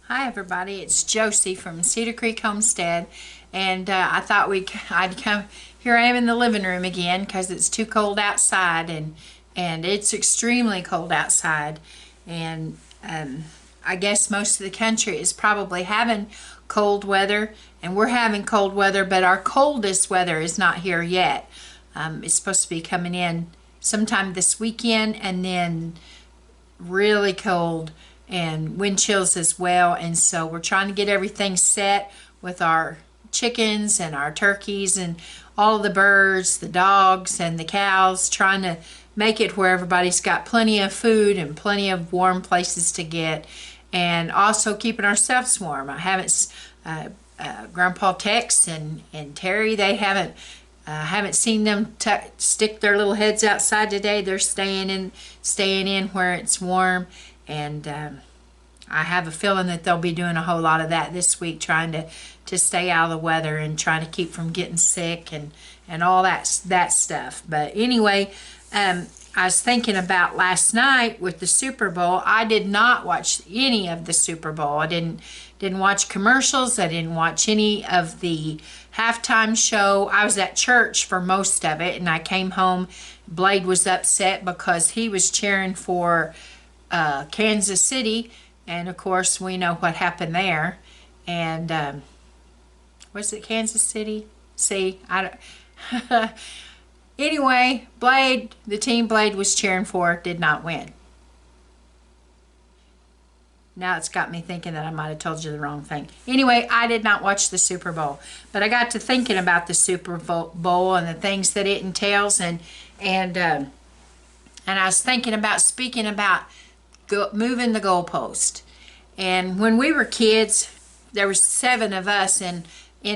Hi everybody, it's Josie from Cedar Creek Homestead, and I thought I'd come. Here I am in the living room again because it's too cold outside, and it's extremely cold outside, and I guess most of the country is probably having cold weather, and we're having cold weather, but our coldest weather is not here yet. It's supposed to be coming in sometime this weekend, and then really cold and wind chills as well. And so we're trying to get everything set with our chickens and our turkeys and all of the birds, the dogs and the cows, trying to make it where everybody's got plenty of food and plenty of warm places to get, and also keeping ourselves warm. I haven't Grandpa Tex and Terry, they haven't seen them stick their little heads outside today. They're staying in where it's warm, and I have a feeling that they'll be doing a whole lot of that this week, trying to stay out of the weather and trying to keep from getting sick and all that stuff. But anyway, I was thinking about last night with the Super Bowl. I did not watch any of the Super Bowl. I didn't watch commercials. I didn't watch any of the halftime show. I was at church for most of it, and I came home. Blade was upset because he was cheering for Kansas City, and of course we know what happened there. And was it Kansas City? See, I don't. Anyway, Blade, the team Blade was cheering for, did not win. Now it's got me thinking that I might have told you the wrong thing. Anyway, I did not watch the Super Bowl, but I got to thinking about the Super Bowl and the things that it entails, and I was thinking about speaking about moving the goalpost. And when we were kids, there was 7 of us in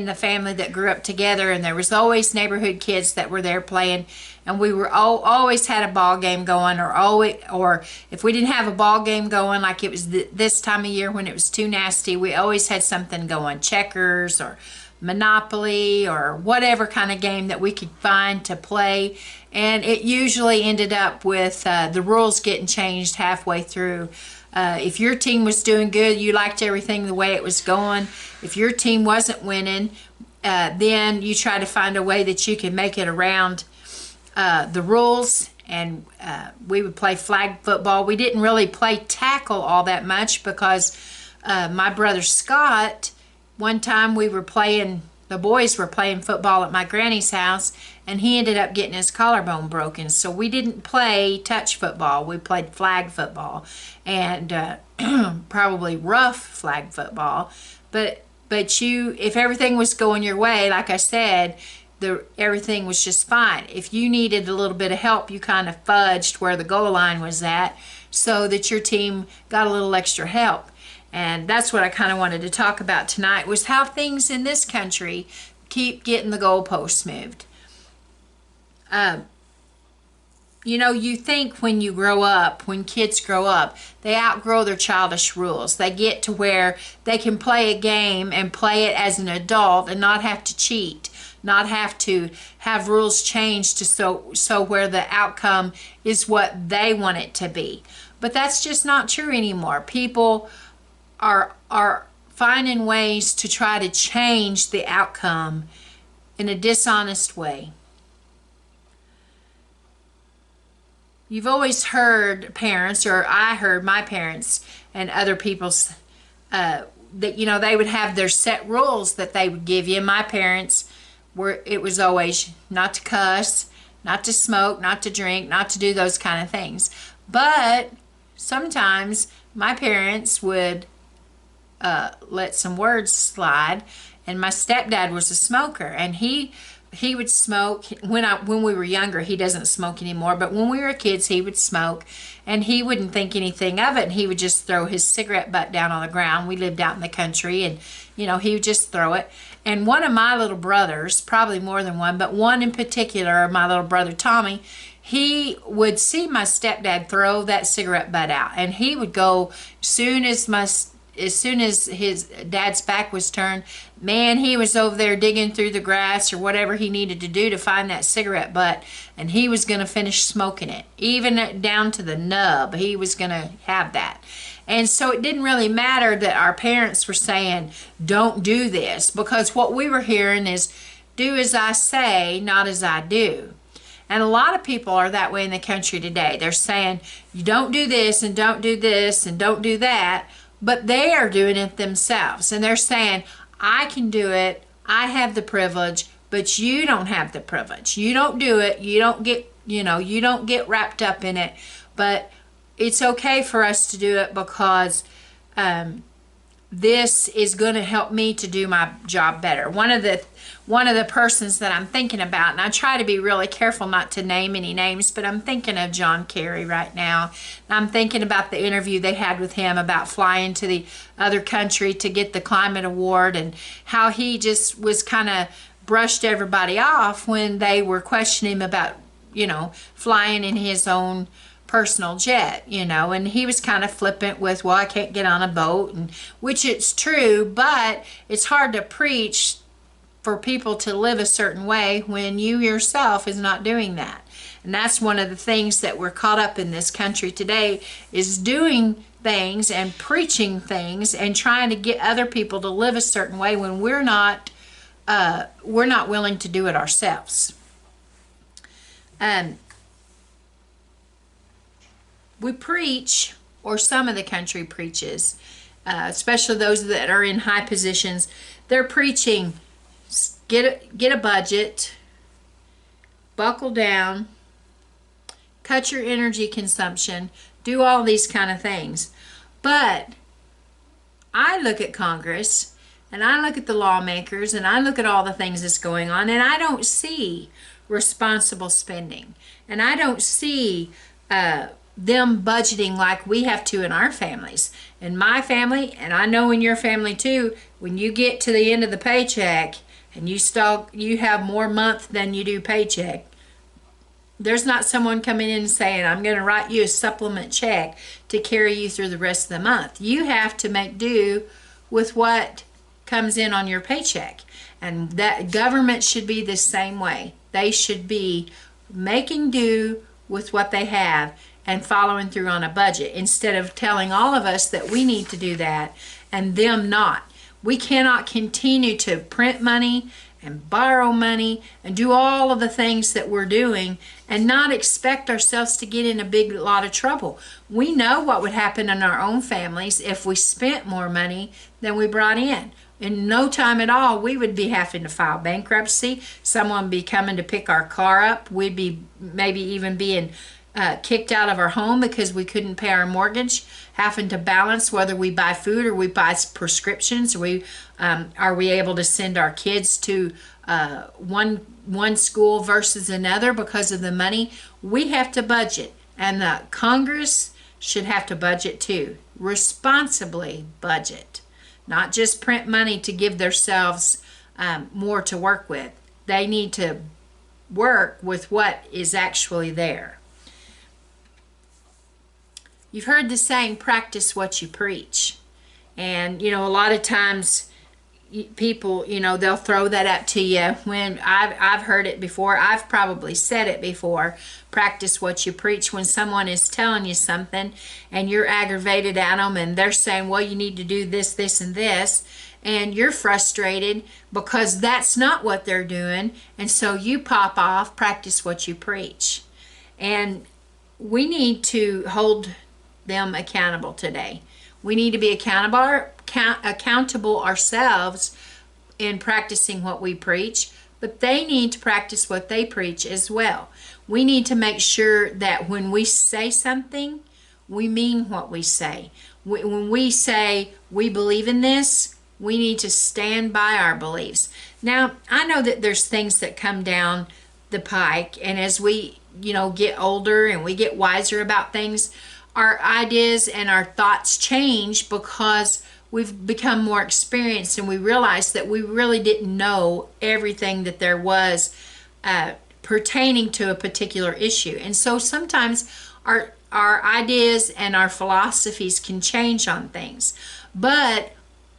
the family that grew up together, and there was always neighborhood kids that were there playing, and we were always had a ball game going, or if we didn't have a ball game going, like it was this time of year when it was too nasty, we always had something going, checkers or Monopoly or whatever kind of game that we could find to play. And it usually ended up with the rules getting changed halfway through. If your team was doing good, you liked everything the way it was going. If your team wasn't winning, then you try to find a way that you can make it around the rules. And we would play flag football. We didn't really play tackle all that much because my brother Scott, one time the boys were playing football at my granny's house, and he ended up getting his collarbone broken. So we didn't play touch football. We played flag football, and probably rough flag football. But if everything was going your way, like I said, everything was just fine. If you needed a little bit of help, you kind of fudged where the goal line was at so that your team got a little extra help. And that's what I kind of wanted to talk about tonight, was how things in this country keep getting the goalposts moved. You think when kids grow up, they outgrow their childish rules. They get to where they can play a game and play it as an adult and not have to cheat, not have to have rules changed so where the outcome is what they want it to be. But that's just not true anymore. People are finding ways to try to change the outcome in a dishonest way. You've always heard parents, or I heard my parents and other people's, that they would have their set rules that they would give you. My parents it was always not to cuss, not to smoke, not to drink, not to do those kind of things. But sometimes my parents would let some words slide, and my stepdad was a smoker, and he would smoke when we were younger. He doesn't smoke anymore, but when we were kids he would smoke, and he wouldn't think anything of it, and he would just throw his cigarette butt down on the ground. We lived out in the country, and he would just throw it. And one of my little brothers, probably more than one, but one in particular, my little brother Tommy, he would see my stepdad throw that cigarette butt out, and he would go as soon as his dad's back was turned, man, he was over there digging through the grass or whatever he needed to do to find that cigarette butt, and he was going to finish smoking it, even down to the nub. He was going to have that. And so it didn't really matter that our parents were saying, don't do this, because what we were hearing is, do as I say, not as I do. And a lot of people are that way in the country today. They're saying, you don't do this and don't do this and don't do that, but they are doing it themselves. And they're saying, I can do it, I have the privilege, but you don't have the privilege. You don't do it, you don't get, you don't get wrapped up in it, but it's okay for us to do it because this is going to help me to do my job better. One of the persons that I'm thinking about, and I try to be really careful not to name any names, but I'm thinking of John Kerry right now. I'm thinking about the interview they had with him about flying to the other country to get the climate award, and how he just was kind of brushed everybody off when they were questioning him about, flying in his own personal jet, and he was kind of flippant with, well, I can't get on a boat, and which it's true, but it's hard to preach for people to live a certain way when you yourself is not doing that. And that's one of the things that we're caught up in this country today, is doing things and preaching things and trying to get other people to live a certain way when we're not willing to do it ourselves. We preach, or some of the country preaches, especially those that are in high positions, they're preaching, get a budget, buckle down, cut your energy consumption, do all these kind of things. But I look at Congress, and I look at the lawmakers, and I look at all the things that's going on, and I don't see responsible spending. And I don't see them budgeting like we have to in our families. In my family, and I know in your family too, when you get to the end of the paycheck and you have more month than you do paycheck, there's not someone coming in and saying, I'm going to write you a supplement check to carry you through the rest of the month. You have to make do with what comes in on your paycheck. And that government should be the same way. They should be making do with what they have and following through on a budget, instead of telling all of us that we need to do that and them not. We cannot continue to print money and borrow money and do all of the things that we're doing and not expect ourselves to get in a big lot of trouble. We know what would happen in our own families if we spent more money than we brought in. In no time at all, we would be having to file bankruptcy. Someone would be coming to pick our car up. We'd be maybe even being kicked out of our home because we couldn't pay our mortgage, having to balance whether we buy food or we buy prescriptions. Are we able to send our kids to one school versus another because of the money? We have to budget, and the Congress should have to budget too. Responsibly budget, not just print money to give themselves more to work with. They need to work with what is actually there. You've heard the saying, practice what you preach. And, a lot of times people, they'll throw that up to you. When I've heard it before, I've probably said it before, practice what you preach. When someone is telling you something and you're aggravated at them and they're saying, well, you need to do this, this, and this, and you're frustrated because that's not what they're doing, and so you pop off, practice what you preach. And we need to hold them accountable today. We need to be accountable ourselves in practicing what we preach, but they need to practice what they preach as well. We need to make sure that when we say something, we mean what we say. When we say we believe in this, we need to stand by our beliefs. Now, I know that there's things that come down the pike, and as we get older and we get wiser about things, our ideas and our thoughts change because we've become more experienced and we realize that we really didn't know everything that there was pertaining to a particular issue. And so sometimes our ideas and our philosophies can change on things. But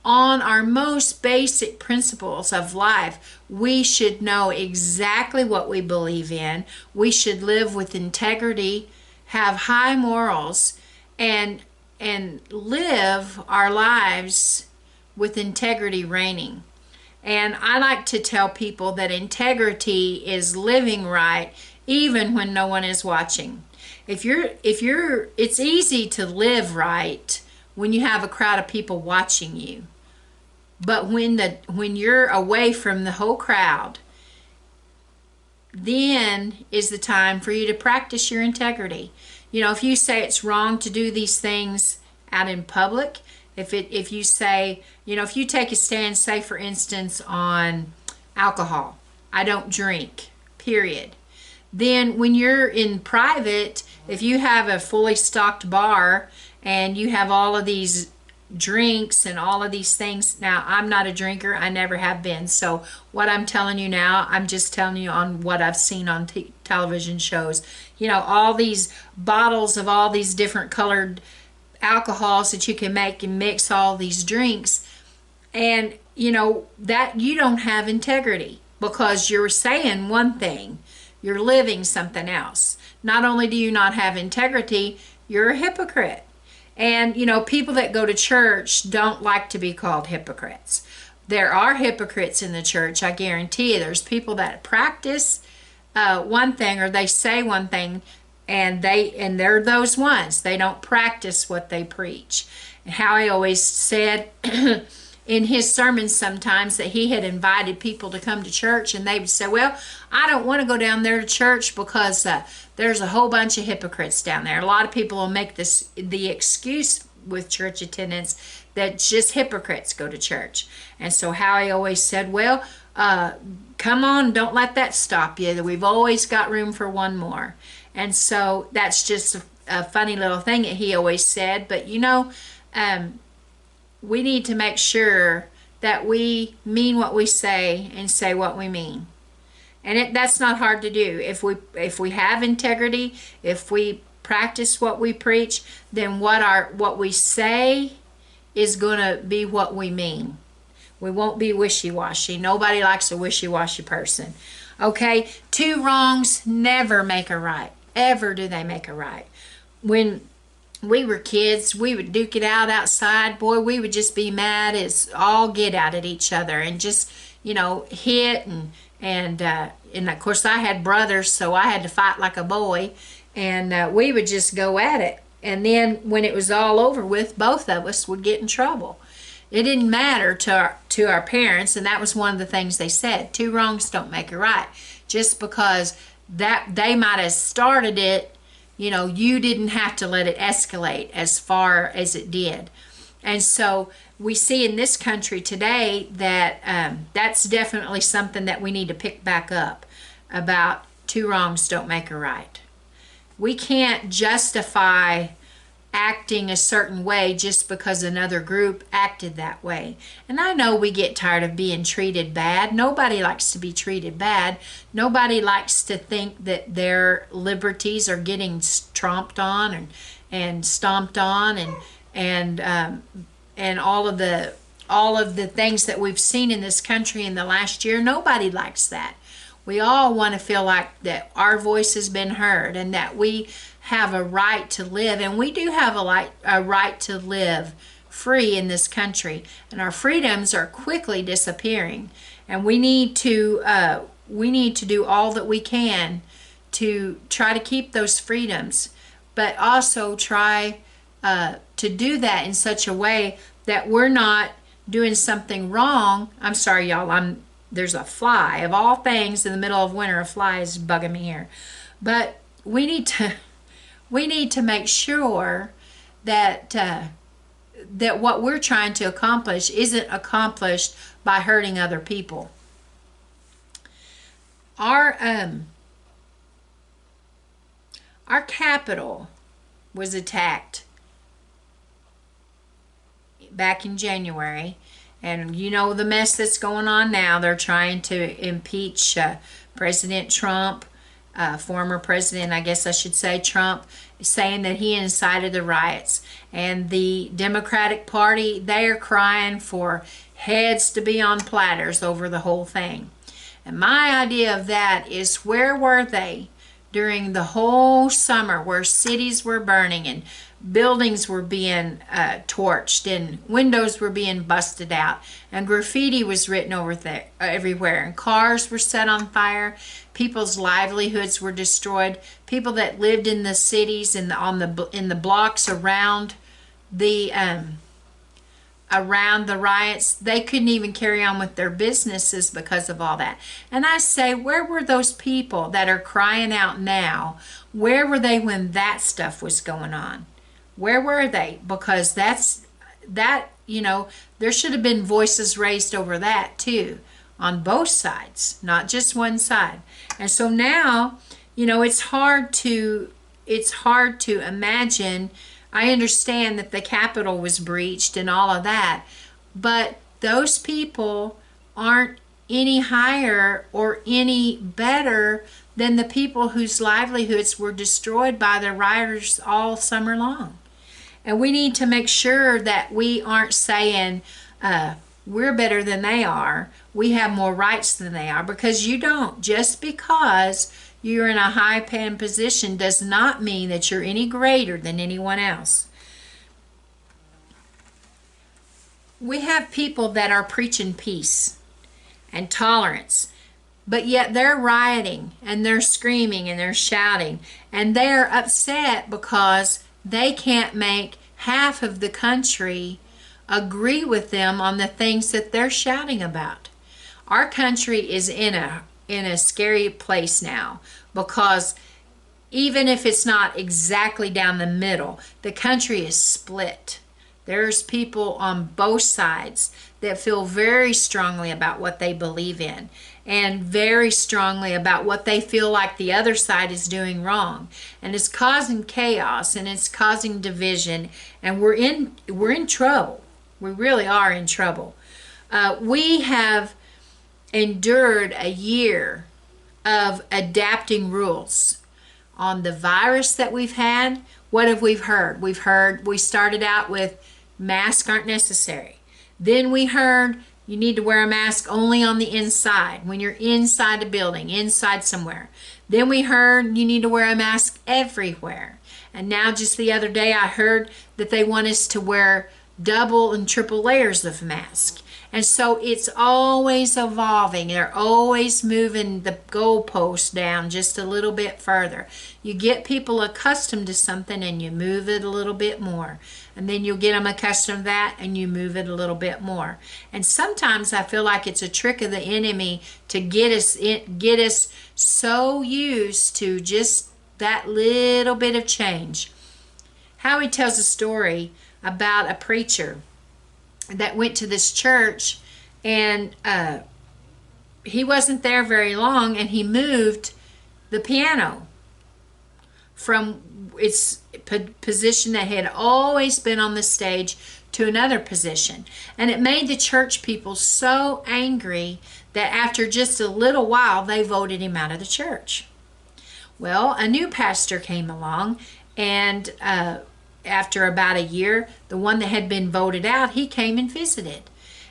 on our most basic principles of life, we should know exactly what we believe in. We should live with integrity, have high morals, and and live our lives with integrity reigning. And I like to tell people that integrity is living right even when no one is watching. It's easy to live right when you have a crowd of people watching you. But when you're away from the whole crowd, then is the time for you to practice your integrity. You know, if you say it's wrong to do these things out in public, if you say, you know, if you take a stand, say for instance on alcohol, I don't drink, period. Then when you're in private, if you have a fully stocked bar and you have all of these drinks and all of these things. Now, I'm not a drinker. I never have been. So what I'm telling you now, I'm just telling you on what I've seen on television shows. You know, all these bottles of all these different colored alcohols that you can make and mix all these drinks. And, you know, that you don't have integrity because you're saying one thing, you're living something else. Not only do you not have integrity, you're a hypocrite. And, you know, people that go to church don't like to be called hypocrites. There are hypocrites in the church, I guarantee you. There's people that practice one thing or they say one thing and they're those ones. They don't practice what they preach. And Howie always said in his sermons sometimes that he had invited people to come to church and they would say, well, I don't want to go down there to church because there's a whole bunch of hypocrites down there. A lot of people will make the excuse with church attendance that just hypocrites go to church. And so Howie always said, well, come on, don't let that stop you. We've always got room for one more. And so that's just a funny little thing that he always said. But, you know, we need to make sure that we mean what we say and say what we mean. And that's not hard to do. If we have integrity, if we practice what we preach, then what we say is going to be what we mean. We won't be wishy-washy. Nobody likes a wishy-washy person. Okay? Two wrongs never make a right. Ever do they make a right. When we were kids, we would duke it out outside. Boy, we would just be mad as all get out at each other and just, you know, hit and of course I had brothers, so I had to fight like a boy, and we would just go at it. And then when it was all over with, both of us would get in trouble. It didn't matter to our parents, and that was one of the things they said. Two wrongs don't make a right. Just because that they might have started it, you know, you didn't have to let it escalate as far as it did. And so we see in this country today that that's definitely something that we need to pick back up about two wrongs don't make a right. We can't justify acting a certain way just because another group acted that way. And I know we get tired of being treated bad. Nobody likes to be treated bad. Nobody likes to think that their liberties are getting tromped on and stomped on and all of the things that we've seen in this country in the last year. Nobody likes that. We all want to feel like that our voice has been heard and that we have a right to live, and we do have a right to live free in this country, and our freedoms are quickly disappearing, and we need to do all that we can to try to keep those freedoms, but also try to do that in such a way that we're not doing something wrong. I'm sorry, y'all. There's a fly of all things in the middle of winter. A fly is bugging me here, but we need to make sure that that what we're trying to accomplish isn't accomplished by hurting other people. Our capital was attacked back in January, and you know the mess that's going on now. They're trying to impeach President Trump, former president, I guess I should say, Trump, saying that he incited the riots. And the Democratic Party, they are crying for heads to be on platters over the whole thing. And my idea of that is, where were they during the whole summer where cities were burning and buildings were being torched, and windows were being busted out, and graffiti was written over there everywhere, and cars were set on fire. People's livelihoods were destroyed. People that lived in the cities and in the blocks around the riots, they couldn't even carry on with their businesses because of all that. And I say, where were those people that are crying out now? Where were they when that stuff was going on? Where were they? Because that, there should have been voices raised over that too, on both sides, not just one side. And so now, it's hard to imagine. I understand that the Capitol was breached and all of that, but those people aren't any higher or any better than the people whose livelihoods were destroyed by the rioters all summer long. And we need to make sure that we aren't saying we're better than they are, we have more rights than they are, because you don't. Just because you're in a high paying position does not mean that you're any greater than anyone else. We have people that are preaching peace and tolerance, but yet they're rioting and they're screaming and they're shouting, and they're upset because they can't make half of the country agree with them on the things that they're shouting about. Our country is in a scary place now, because even if it's not exactly down the middle, the country is split. There's people on both sides that feel very strongly about what they believe in, and very strongly about what they feel like the other side is doing wrong. And it's causing chaos, and it's causing division, and we're in trouble. We really are in trouble. We have endured a year of adapting rules on the virus that we've had. What have we heard? We started out with masks aren't necessary. Then we heard you need to wear a mask only on the inside, when you're inside a building, inside somewhere. Then we heard you need to wear a mask everywhere. And now just the other day I heard that they want us to wear double and triple layers of mask. And so it's always evolving. They're always moving the goalpost down just a little bit further. You get people accustomed to something and you move it a little bit more. And then you'll get them accustomed to that and you move it a little bit more. And sometimes I feel like it's a trick of the enemy to get us so used to just that little bit of change. Howie tells a story about a preacher that went to this church, and he wasn't there very long, and he moved the piano from its position that had always been on the stage to another position. And it made the church people so angry that after just a little while they voted him out of the church. Well, a new pastor came along, and after about a year, the one that had been voted out, he came and visited.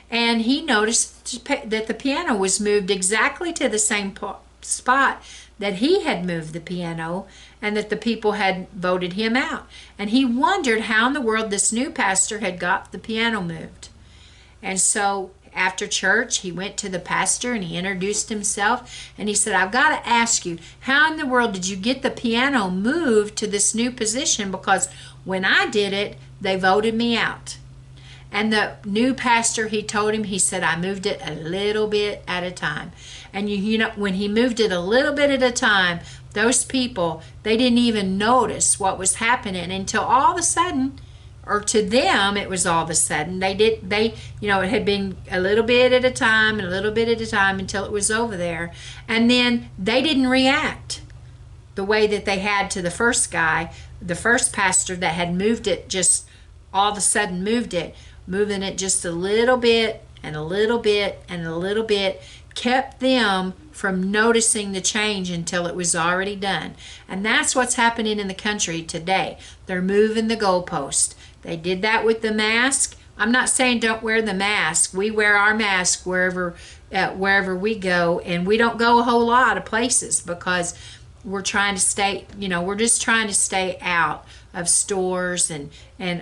And he noticed that the piano was moved exactly to the same spot that he had moved the piano, and that the people had voted him out. And he wondered how in the world this new pastor had got the piano moved. And so after church, he went to the pastor and he introduced himself, and he said, I've got to ask you, how in the world did you get the piano moved to this new position? Because when I did it, they voted me out. And the new pastor, he told him, he said, I moved it a little bit at a time. And you know, when he moved it a little bit at a time, those people, they didn't even notice what was happening until all of a sudden, or to them, it was all of a sudden. It had been a little bit at a time and a little bit at a time until it was over there. And then they didn't react the way that they had to the first guy, the first pastor that had moved it, just all of a sudden moving it just a little bit and a little bit and a little bit, kept them from noticing the change until it was already done. And that's what's happening in the country today. They're moving the goalpost. They did that with the mask. I'm not saying don't wear the mask. We wear our mask wherever we go, and we don't go a whole lot of places because we're trying to stay, we're just trying to stay out of stores and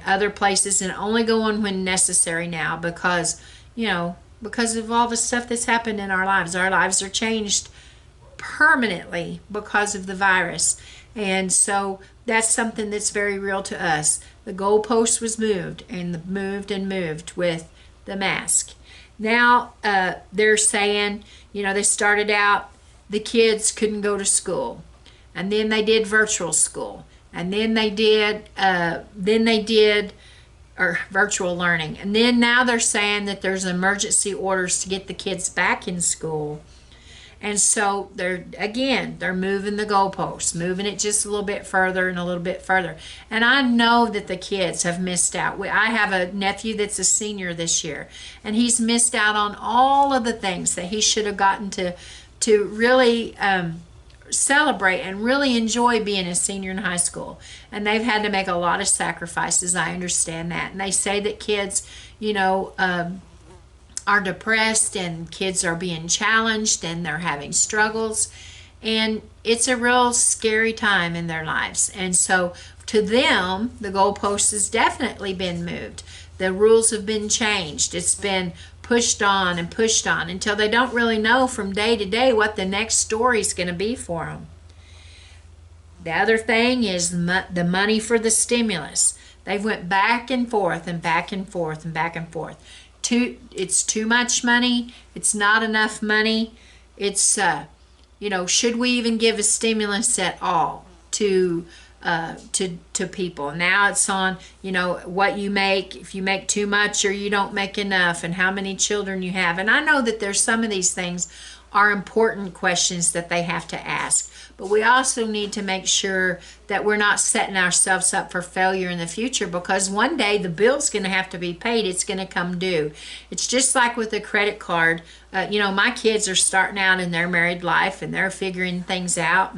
other places, and only going when necessary now because, because of all the stuff that's happened in our lives. Our lives are changed permanently because of the virus. And so that's something that's very real to us. The goalpost was moved and moved with the mask. Now they're saying, they started out, the kids couldn't go to school, and then they did virtual school, and then they did or virtual learning, and then now they're saying that there's emergency orders to get the kids back in school. And so they're moving the goalposts, moving it just a little bit further and a little bit further. And I know that the kids have missed out. I have a nephew that's a senior this year, and he's missed out on all of the things that he should have gotten to really celebrate and really enjoy being a senior in high school. And they've had to make a lot of sacrifices. I understand that. And they say that kids, are depressed, and kids are being challenged, and they're having struggles, and it's a real scary time in their lives. And so to them, the goalpost has definitely been moved. The rules have been changed. It's been pushed on until they don't really know from day to day what the next story is going to be for them. The other thing is the money for the stimulus. They've went back and forth and back and forth and back and forth. It's too much money. It's not enough money. It's should we even give a stimulus at all to people? Now it's on what you make, if you make too much or you don't make enough, and how many children you have. And I know that there's some of these things are important questions that they have to ask. But we also need to make sure that we're not setting ourselves up for failure in the future, because one day the bill's going to have to be paid. It's going to come due. It's just like with a credit card. My kids are starting out in their married life, and they're figuring things out.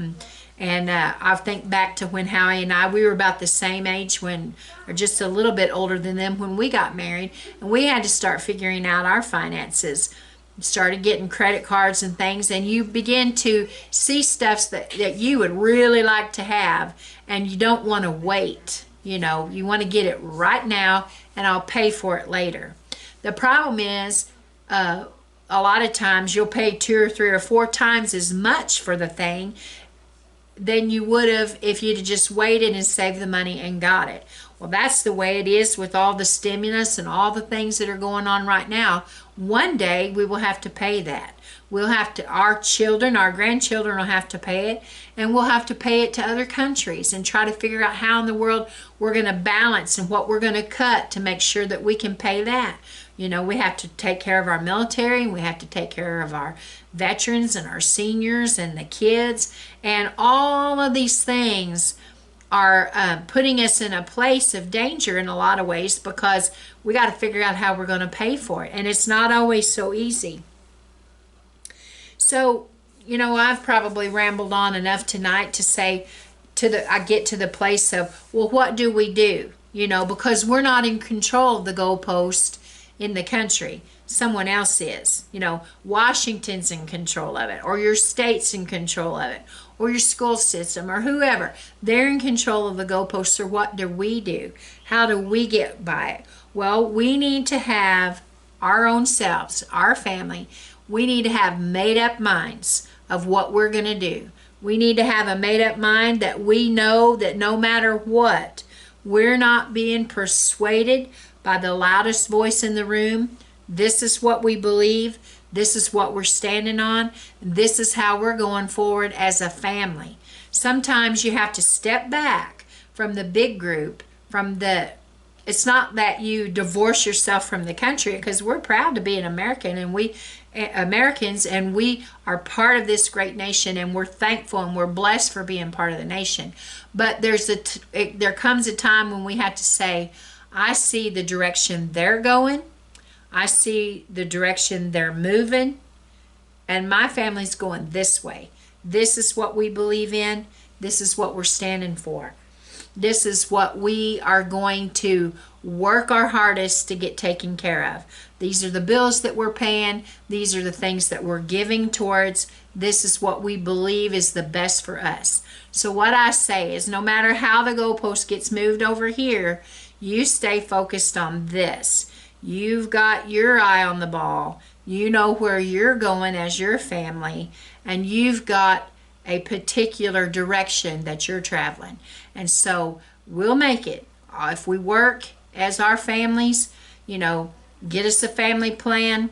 And I think back to when Howie and I, we were about the same age or just a little bit older than them when we got married. And we had to start figuring out our finances. Started getting credit cards and things, and you begin to see stuff that you would really like to have, and you don't want to wait. You want to get it right now, and I'll pay for it later. The problem is a lot of times you'll pay 2 or 3 or 4 times as much for the thing than you would have if you'd just waited and saved the money and got it. Well, that's the way it is with all the stimulus and all the things that are going on right now. One day we will have to pay that. Our children, our grandchildren will have to pay it, and we'll have to pay it to other countries and try to figure out how in the world we're going to balance and what we're going to cut to make sure that we can pay that. We have to take care of our military, and we have to take care of our veterans and our seniors and the kids, and all of these things are putting us in a place of danger in a lot of ways, because we got to figure out how we're going to pay for it, and it's not always so easy. So, I've probably rambled on enough tonight to say I get to the place of, well, what do we do? Because we're not in control of the goalpost in the country. Someone else is. Washington's in control of it, or your state's in control of it, or your school system, or whoever. They're in control of the goalposts. So what do we do? How do we get by it? Well, we need to have our own selves, our family. We need to have made-up minds of what we're going to do. We need to have a made-up mind that we know that no matter what, we're not being persuaded by the loudest voice in the room. This is what we believe. This is what we're standing on. This is how we're going forward as a family. Sometimes you have to step back from the big group, it's not that you divorce yourself from the country, because we're proud to be an American, and Americans, and we are part of this great nation, and we're thankful and we're blessed for being part of the nation. But there comes a time when we have to say, I see the direction they're going. I see the direction they're moving, and my family's going this way. This is what we believe in. This is what we're standing for. this is what we are going to work our hardest to get taken care of. These are the bills that we're paying. These are the things that we're giving towards. This is what we believe is the best for us. So what I say is, no matter how the goalpost gets moved over here, you stay focused on this. You've got your eye on the ball. You know where you're going as your family, and you've got a particular direction that you're traveling. And so we'll make it. If we work as our families, get us a family plan.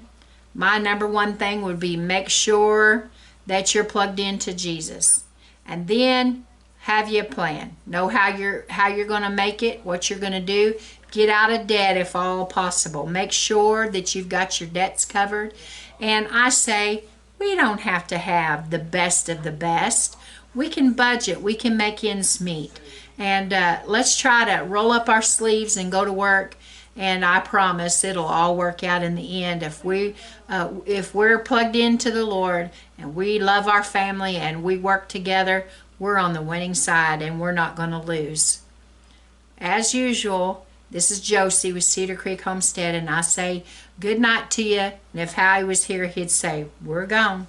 My number one thing would be make sure that you're plugged into Jesus. And then have you a plan. Know how you're going to make it, what you're going to do. Get out of debt if all possible. Make sure that you've got your debts covered. And I say, we don't have to have the best of the best. We can budget. We can make ends meet. And let's try to roll up our sleeves and go to work. And I promise it'll all work out in the end. If we're plugged into the Lord and we love our family and we work together, we're on the winning side and we're not going to lose. As usual, this is Josie with Cedar Creek Homestead, and I say good night to you. And if Howie was here, he'd say, we're gone.